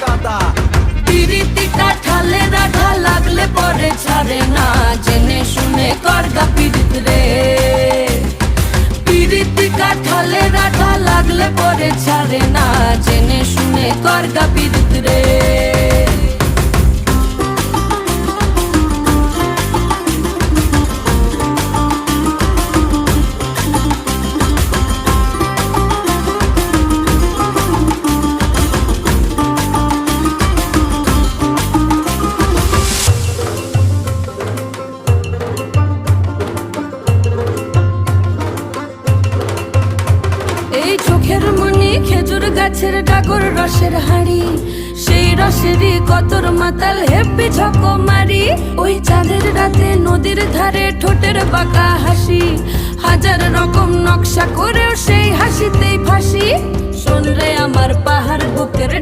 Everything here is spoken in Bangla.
গাদা। পিরিতি কাঠালে রাধা লাগলে পরে ছাড়ে না, জেনে শুনে করগা পিরিত রে। পিরিতি কাঠালে রাধা লাগলে পরে ছাড়ে না, জেনে শুনে করগা পিরিত রে। এই চোখের মনি খেজুর গাছের ডাগর রসের হাড়ি, সেই রসেরই কতর মাতাল হেপি ঝকো মারি। ওই চাঁদের রাতে নদীর ধারে ঠোঁটের বাঁকা হাসি, হাজার রকম নকশা করেও সেই হাসিতেই ফাঁসি। শোন রে আমার পাহাড় বুকের